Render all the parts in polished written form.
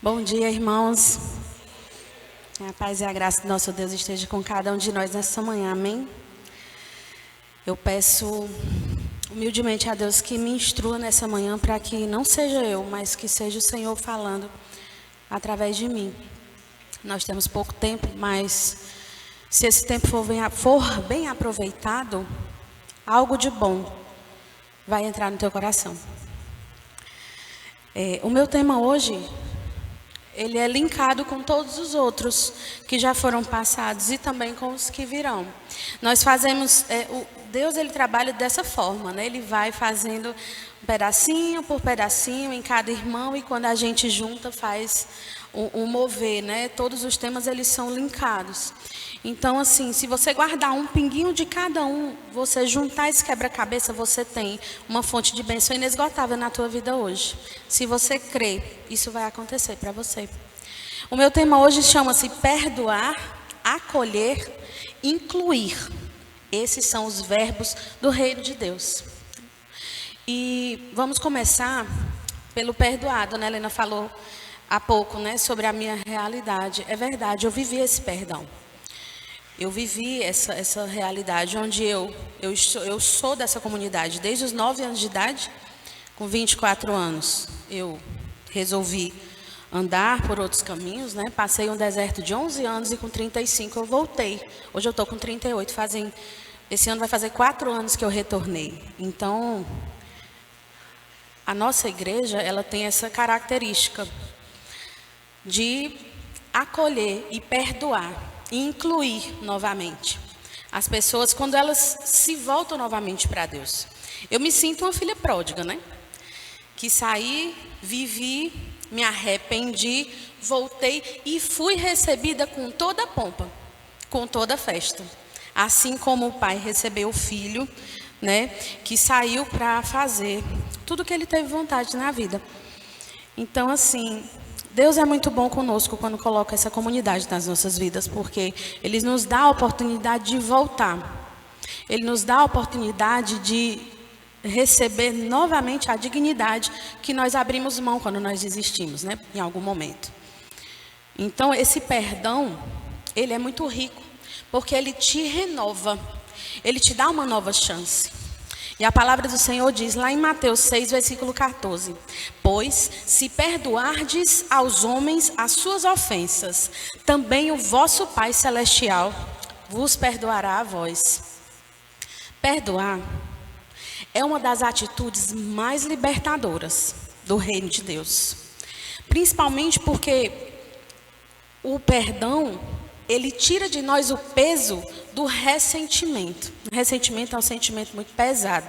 Bom dia, irmãos. A paz e a graça do nosso Deus esteja com cada um de nós nessa manhã, amém? Eu peço humildemente a Deus que me instrua nessa manhã para que não seja eu, mas que seja o Senhor falando através de mim. Nós temos pouco tempo, mas se esse tempo for bem aproveitado, algo de bom vai entrar no teu coração. O meu tema hoje, ele é linkado com todos os outros que já foram passados e também com os que virão. Nós fazemos, Deus ele trabalha dessa forma, né? Ele vai fazendo pedacinho por pedacinho em cada irmão e quando a gente junta faz um mover, né? Todos os temas eles são linkados. Então assim, se você guardar um pinguinho de cada um, você juntar esse quebra-cabeça, você tem uma fonte de bênção inesgotável na tua vida hoje. Se você crê, isso vai acontecer para você. O meu tema hoje chama-se perdoar, acolher, incluir. Esses são os verbos do reino de Deus. E vamos começar pelo perdoado, né? Helena falou há pouco, né, sobre a minha realidade. É verdade, eu vivi esse perdão. Eu vivi essa realidade onde eu sou dessa comunidade. Desde os 9 anos de idade, com 24 anos, eu resolvi andar por outros caminhos, né? Passei um deserto de 11 anos e com 35 eu voltei. Hoje eu estou com 38, esse ano vai fazer 4 anos que eu retornei. Então, a nossa igreja, ela tem essa característica de acolher e perdoar. E incluir novamente as pessoas quando elas se voltam novamente para Deus. Eu me sinto uma filha pródiga, né? Que saí, vivi, me arrependi, voltei e fui recebida com toda a pompa, com toda a festa. Assim como o pai recebeu o filho, né? Que saiu para fazer tudo que ele teve vontade na vida. Então, assim, Deus é muito bom conosco quando coloca essa comunidade nas nossas vidas, porque Ele nos dá a oportunidade de voltar. Ele nos dá a oportunidade de receber novamente a dignidade que nós abrimos mão quando nós desistimos, né? Em algum momento. Então, esse perdão, ele é muito rico, porque ele te renova, ele te dá uma nova chance. E a palavra do Senhor diz lá em Mateus 6, versículo 14: Pois se perdoardes aos homens as suas ofensas, também o vosso Pai Celestial vos perdoará a vós. Perdoar é uma das atitudes mais libertadoras do reino de Deus. Principalmente porque o perdão, ele tira de nós o peso do ressentimento. O ressentimento é um sentimento muito pesado.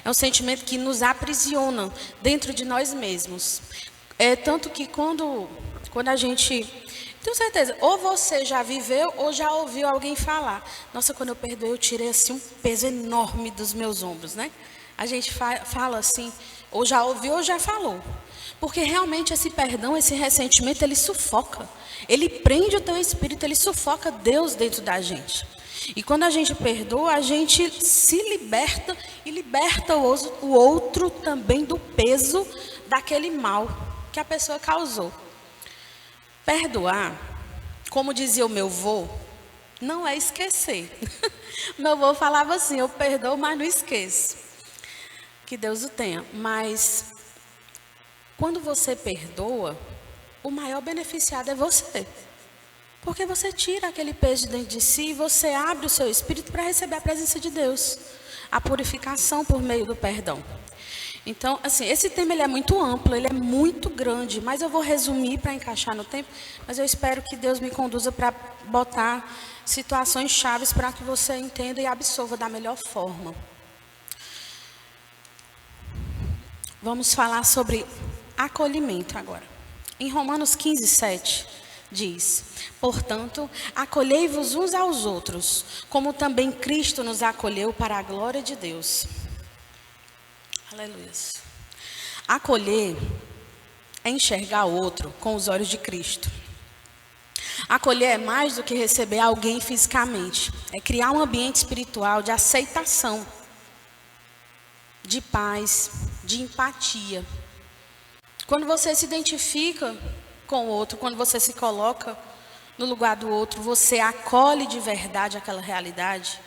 É um sentimento que nos aprisiona dentro de nós mesmos. É tanto que quando a gente... Tenho certeza, ou você já viveu ou já ouviu alguém falar. Nossa, quando eu perdoei, eu tirei assim um peso enorme dos meus ombros, né? A gente fala assim, ou já ouviu ou já falou. Porque realmente esse perdão, esse ressentimento, ele sufoca. Ele prende o teu espírito, ele sufoca Deus dentro da gente. E quando a gente perdoa, a gente se liberta e liberta o outro também do peso daquele mal que a pessoa causou. Perdoar, como dizia o meu avô, não é esquecer. Meu avô falava assim, eu perdoo, mas não esqueço. Que Deus o tenha. Mas quando você perdoa, o maior beneficiado é você. Porque você tira aquele peso de dentro de si e você abre o seu espírito para receber a presença de Deus. A purificação por meio do perdão. Então, assim, esse tema ele é muito amplo, ele é muito grande, mas eu vou resumir para encaixar no tempo, mas eu espero que Deus me conduza para botar situações chaves para que você entenda e absorva da melhor forma. Vamos falar sobre acolhimento agora. Em Romanos 15, 7, diz: Portanto, acolhei-vos uns aos outros, como também Cristo nos acolheu para a glória de Deus. Aleluia. Acolher é enxergar o outro com os olhos de Cristo. Acolher é mais do que receber alguém fisicamente. É criar um ambiente espiritual de aceitação, de paz, de empatia. Quando você se identifica com o outro, quando você se coloca no lugar do outro, você acolhe de verdade aquela realidade.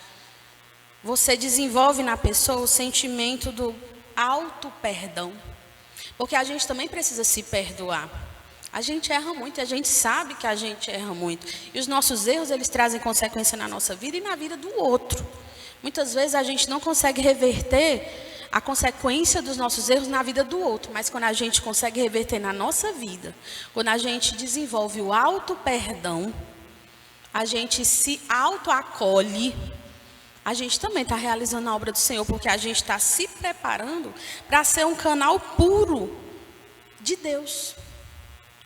Você desenvolve na pessoa o sentimento do auto-perdão. Porque a gente também precisa se perdoar. A gente erra muito, a gente sabe que a gente erra muito. E os nossos erros, eles trazem consequência na nossa vida e na vida do outro. Muitas vezes a gente não consegue reverter a consequência dos nossos erros na vida do outro. Mas quando a gente consegue reverter na nossa vida, quando a gente desenvolve o auto-perdão, a gente se auto-acolhe, a gente também está realizando a obra do Senhor, porque a gente está se preparando para ser um canal puro de Deus.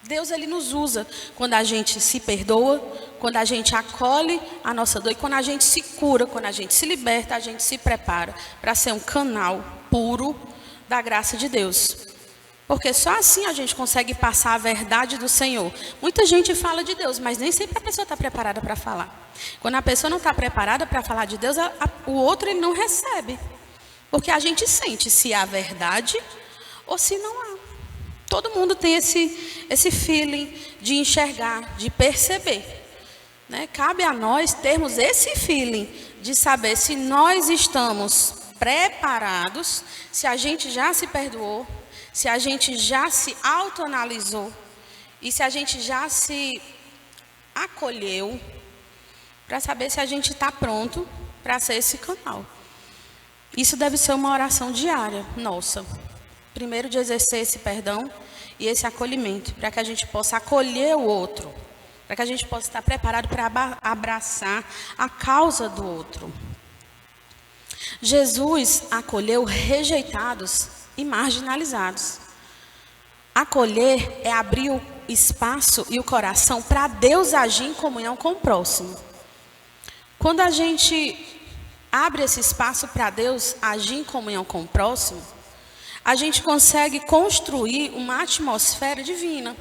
Deus, Ele nos usa quando a gente se perdoa, quando a gente acolhe a nossa dor, e quando a gente se cura, quando a gente se liberta, a gente se prepara para ser um canal puro da graça de Deus. Porque só assim a gente consegue passar a verdade do Senhor. Muita gente fala de Deus, mas nem sempre a pessoa está preparada para falar. Quando a pessoa não está preparada para falar de Deus, o outro ele não recebe. Porque a gente sente se há verdade ou se não há. Todo mundo tem esse feeling de enxergar, de perceber, né? Cabe a nós termos esse feeling de saber se nós estamos preparados, se a gente já se perdoou, se a gente já se autoanalisou e se a gente já se acolheu, para saber se a gente está pronto para ser esse canal. Isso deve ser uma oração diária nossa. Primeiro, de exercer esse perdão e esse acolhimento, para que a gente possa acolher o outro, para que a gente possa estar preparado para abraçar a causa do outro. Jesus acolheu rejeitados e marginalizados. Acolher é abrir o espaço e o coração para Deus agir em comunhão com o próximo. Quando a gente abre esse espaço para Deus agir em comunhão com o próximo, a gente consegue construir uma atmosfera divina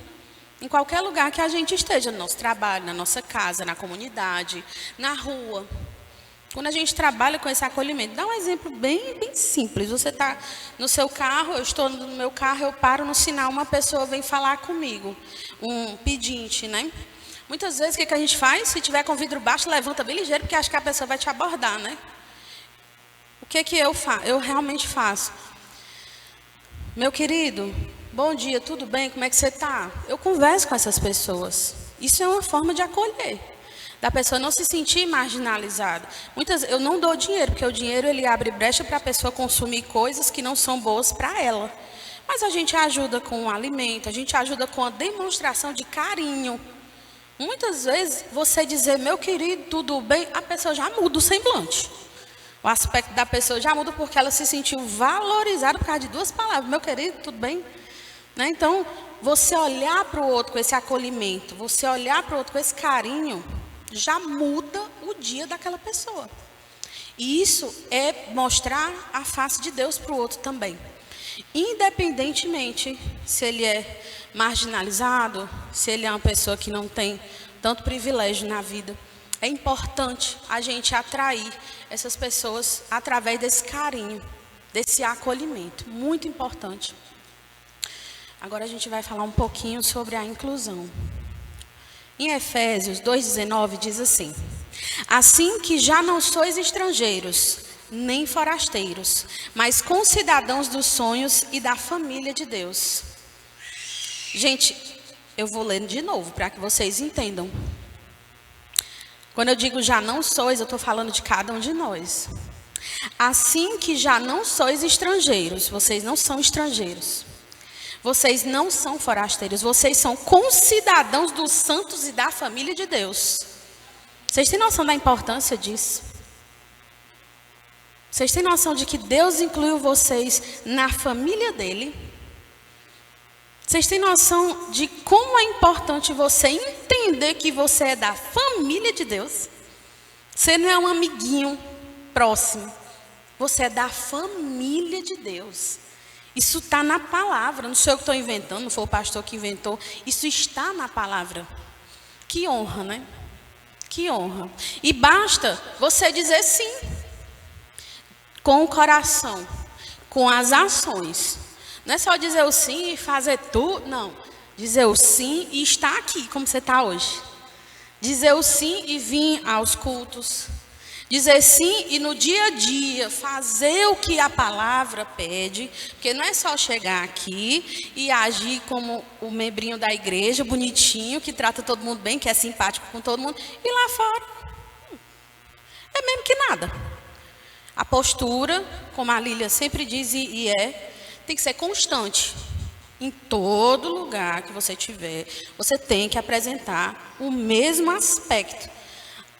em qualquer lugar que a gente esteja, no nosso trabalho, na nossa casa, na comunidade, na rua. Quando a gente trabalha com esse acolhimento, dá um exemplo bem simples. Você está no seu carro, eu estou no meu carro, eu paro no sinal, uma pessoa vem falar comigo, um pedinte, né? Muitas vezes, o que a gente faz? Se tiver com vidro baixo, levanta bem ligeiro, porque acha que a pessoa vai te abordar, né? O que eu faço? Eu realmente faço. Meu querido, bom dia, tudo bem? Como é que você está? Eu converso com essas pessoas. Isso é uma forma de acolher, da pessoa não se sentir marginalizada. Eu não dou dinheiro, porque o dinheiro ele abre brecha para a pessoa consumir coisas que não são boas para ela. Mas a gente ajuda com o alimento, a gente ajuda com a demonstração de carinho. Muitas vezes, você dizer, meu querido, tudo bem, a pessoa já muda o semblante. O aspecto da pessoa já muda porque ela se sentiu valorizada por causa de duas palavras. Meu querido, tudo bem? Né? Então, você olhar para o outro com esse acolhimento, você olhar para o outro com esse carinho, já muda o dia daquela pessoa. E isso é mostrar a face de Deus para o outro também. Independentemente se ele é marginalizado, se ele é uma pessoa que não tem tanto privilégio na vida. É importante a gente atrair essas pessoas através desse carinho, desse acolhimento. Muito importante. Agora a gente vai falar um pouquinho sobre a inclusão. Em Efésios 2,19 diz assim: assim que já não sois estrangeiros, nem forasteiros, mas concidadãos dos sonhos e da família de Deus. Gente, eu vou ler de novo para que vocês entendam. Quando eu digo já não sois, eu estou falando de cada um de nós. Assim que já não sois estrangeiros, vocês não são estrangeiros. Vocês não são forasteiros, vocês são concidadãos dos santos e da família de Deus. Vocês têm noção da importância disso? Vocês têm noção de que Deus incluiu vocês na família dele? Vocês têm noção de como é importante você entender que você é da família de Deus? Você não é um amiguinho próximo. Você é da família de Deus. Isso está na palavra. Não sou eu que estou inventando, não foi o pastor que inventou. Isso está na palavra. Que honra, né? Que honra. E basta você dizer sim. Com o coração. Com as ações. Não é só dizer o sim e fazer tudo. Não. Dizer o sim e estar aqui, como você está hoje. Dizer o sim e vir aos cultos. Dizer sim e no dia a dia fazer o que a palavra pede. Porque não é só chegar aqui e agir como o membrinho da igreja, bonitinho, que trata todo mundo bem, que é simpático com todo mundo. E lá fora, é mesmo que nada. A postura, como a Lília sempre diz e tem que ser constante. Em todo lugar que você tiver, você tem que apresentar o mesmo aspecto,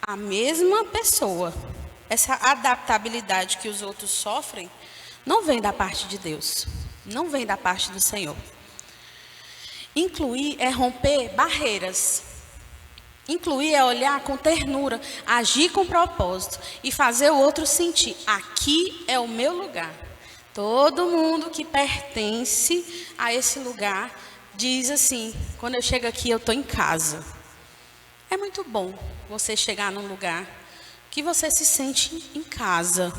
a mesma pessoa. Essa adaptabilidade que os outros sofrem não vem da parte de Deus, não vem da parte do Senhor. Incluir é romper barreiras. Incluir é olhar com ternura, agir com propósito e fazer o outro sentir: aqui é o meu lugar. Todo mundo que pertence a esse lugar diz assim: quando eu chego aqui, eu estou em casa. É muito bom você chegar num lugar que você se sente em casa,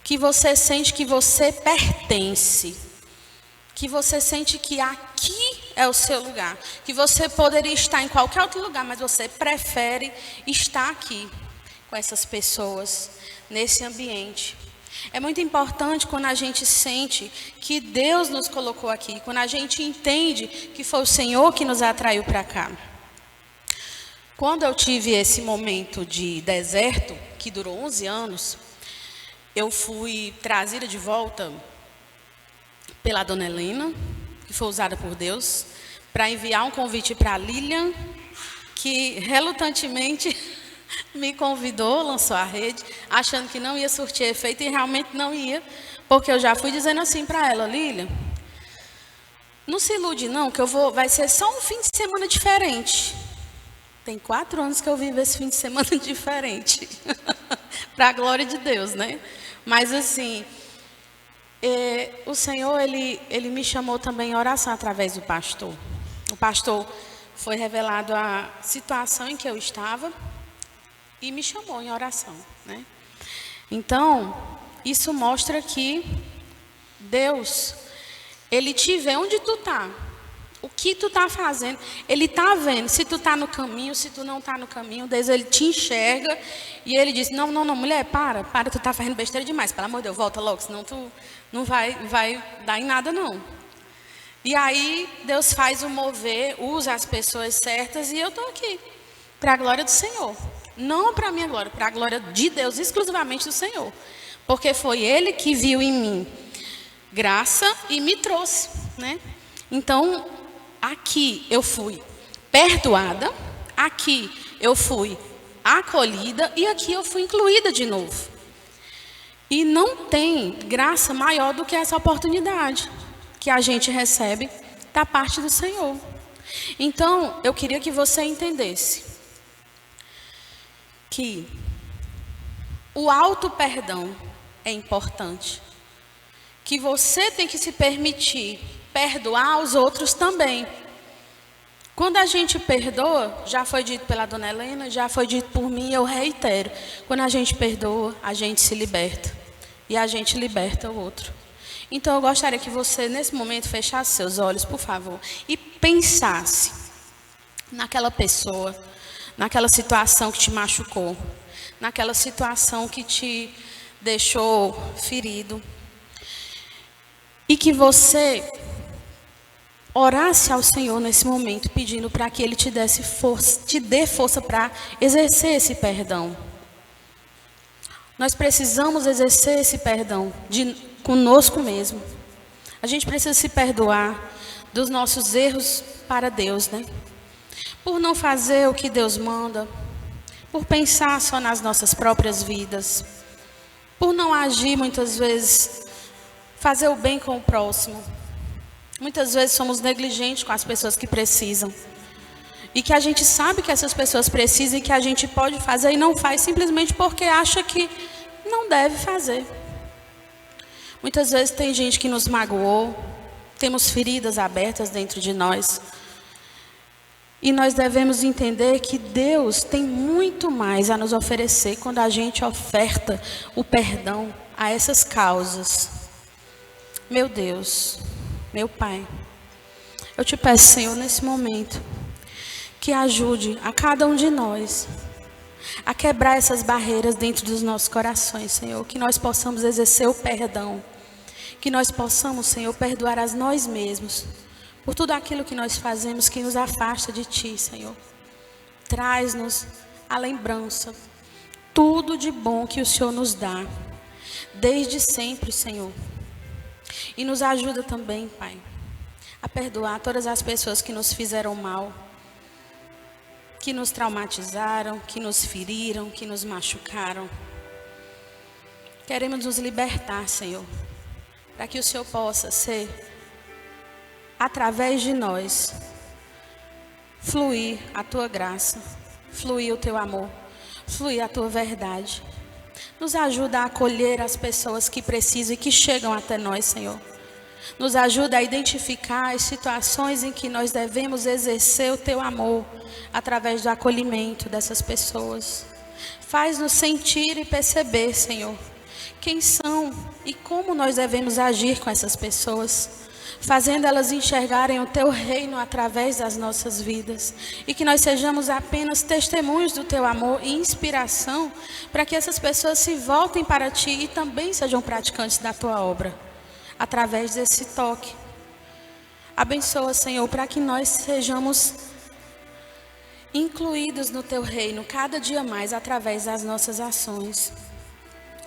que você sente que você pertence, que você sente que aqui é o seu lugar, que você poderia estar em qualquer outro lugar, mas você prefere estar aqui com essas pessoas, nesse ambiente. É muito importante quando a gente sente que Deus nos colocou aqui, quando a gente entende que foi o Senhor que nos atraiu para cá. Quando eu tive esse momento de deserto, que durou 11 anos, eu fui trazida de volta pela dona Helena, que foi usada por Deus, para enviar um convite para a Lilian, que relutantemente me convidou, lançou a rede, achando que não ia surtir efeito, e realmente não ia, porque eu já fui dizendo assim para ela: Lilian, não se ilude não, que vai ser só um fim de semana diferente. Tem 4 anos que eu vivo esse fim de semana diferente, para a glória de Deus, né? Mas assim, o Senhor, ele me chamou também em oração através do pastor. O pastor foi revelado a situação em que eu estava e me chamou em oração, né? Então, isso mostra que Deus, Ele te vê onde tu tá, o que tu tá fazendo, Ele tá vendo se tu tá no caminho, se tu não tá no caminho. Deus, Ele te enxerga e Ele diz: não, mulher, para, tu tá fazendo besteira demais, pelo amor de Deus, volta logo, senão tu não vai dar em nada não. E aí Deus faz o mover, usa as pessoas certas e eu tô aqui, para a glória do Senhor. Não para a minha glória, para a glória de Deus, exclusivamente do Senhor. Porque foi Ele que viu em mim graça e me trouxe, né? Então, aqui eu fui perdoada, aqui eu fui acolhida e aqui eu fui incluída de novo. E não tem graça maior do que essa oportunidade que a gente recebe da parte do Senhor. Então, eu queria que você entendesse que o auto-perdão é importante, que você tem que se permitir perdoar os outros também. Quando a gente perdoa, já foi dito pela dona Helena, já foi dito por mim, eu reitero, quando a gente perdoa, a gente se liberta, e a gente liberta o outro. Então eu gostaria que você, nesse momento, fechasse seus olhos, por favor, e pensasse naquela pessoa, naquela situação que te machucou, naquela situação que te deixou ferido. E que você orasse ao Senhor nesse momento, pedindo para que Ele te dê força para exercer esse perdão. Nós precisamos exercer esse perdão conosco mesmo. A gente precisa se perdoar dos nossos erros para Deus, né? Por não fazer o que Deus manda, por pensar só nas nossas próprias vidas, por não agir muitas vezes, fazer o bem com o próximo. Muitas vezes somos negligentes com as pessoas que precisam. E que a gente sabe que essas pessoas precisam e que a gente pode fazer e não faz simplesmente porque acha que não deve fazer. Muitas vezes tem gente que nos magoou, temos feridas abertas dentro de nós. E nós devemos entender que Deus tem muito mais a nos oferecer quando a gente oferta o perdão a essas causas. Meu Deus, meu Pai, Eu te peço, Senhor, nesse momento, que ajude a cada um de nós a quebrar essas barreiras dentro dos nossos corações, Senhor. Que nós possamos exercer o perdão. Que nós possamos, Senhor, perdoar a nós mesmos por tudo aquilo que nós fazemos que nos afasta de Ti, Senhor. Traz-nos a lembrança, tudo de bom que o Senhor nos dá, desde sempre, Senhor. E nos ajuda também, Pai, a perdoar todas as pessoas que nos fizeram mal, que nos traumatizaram, que nos feriram, que nos machucaram. Queremos nos libertar, Senhor, para que o Senhor possa ser, através de nós, fluir a Tua graça, fluir o Teu amor, fluir a Tua verdade. Nos ajuda a acolher as pessoas que precisam e que chegam até nós, Senhor. Nos ajuda a identificar as situações em que nós devemos exercer o Teu amor através do acolhimento dessas pessoas. Faz-nos sentir e perceber, Senhor, quem são e como nós devemos agir com essas pessoas, fazendo elas enxergarem o Teu reino através das nossas vidas, e que nós sejamos apenas testemunhos do Teu amor e inspiração para que essas pessoas se voltem para Ti e também sejam praticantes da Tua obra, através desse toque. Abençoa, Senhor, para que nós sejamos incluídos no Teu reino cada dia mais através das nossas ações.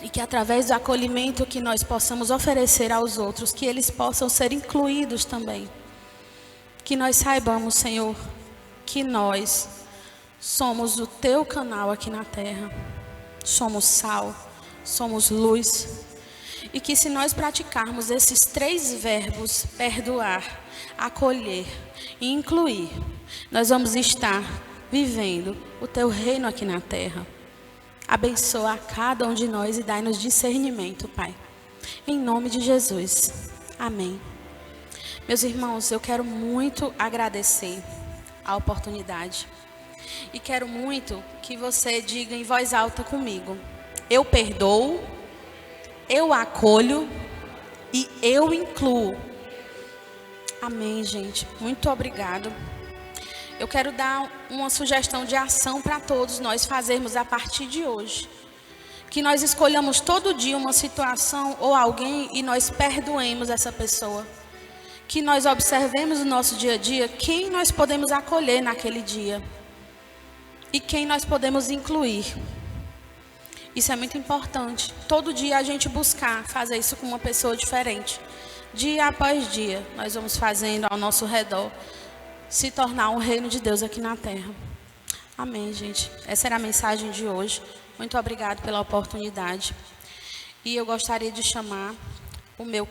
E que através do acolhimento que nós possamos oferecer aos outros, que eles possam ser incluídos também. Que nós saibamos, Senhor, que nós somos o Teu canal aqui na terra. Somos sal, somos luz. E que se nós praticarmos esses 3 verbos, perdoar, acolher e incluir, nós vamos estar vivendo o Teu reino aqui na terra. Abençoa a cada um de nós e dai-nos discernimento, Pai. Em nome de Jesus. Amém. Meus irmãos, eu quero muito agradecer a oportunidade. E quero muito que você diga em voz alta comigo: eu perdoo, eu acolho e eu incluo. Amém, gente. Muito obrigado. Eu quero dar uma sugestão de ação para todos nós fazermos a partir de hoje. Que nós escolhamos todo dia uma situação ou alguém e nós perdoemos essa pessoa. Que nós observemos no nosso dia a dia quem nós podemos acolher naquele dia. E quem nós podemos incluir. Isso é muito importante. Todo dia a gente buscar fazer isso com uma pessoa diferente. Dia após dia nós vamos fazendo ao nosso redor se tornar um reino de Deus aqui na terra. Amém, gente. Essa era a mensagem de hoje. Muito obrigado pela oportunidade. E eu gostaria de chamar o meu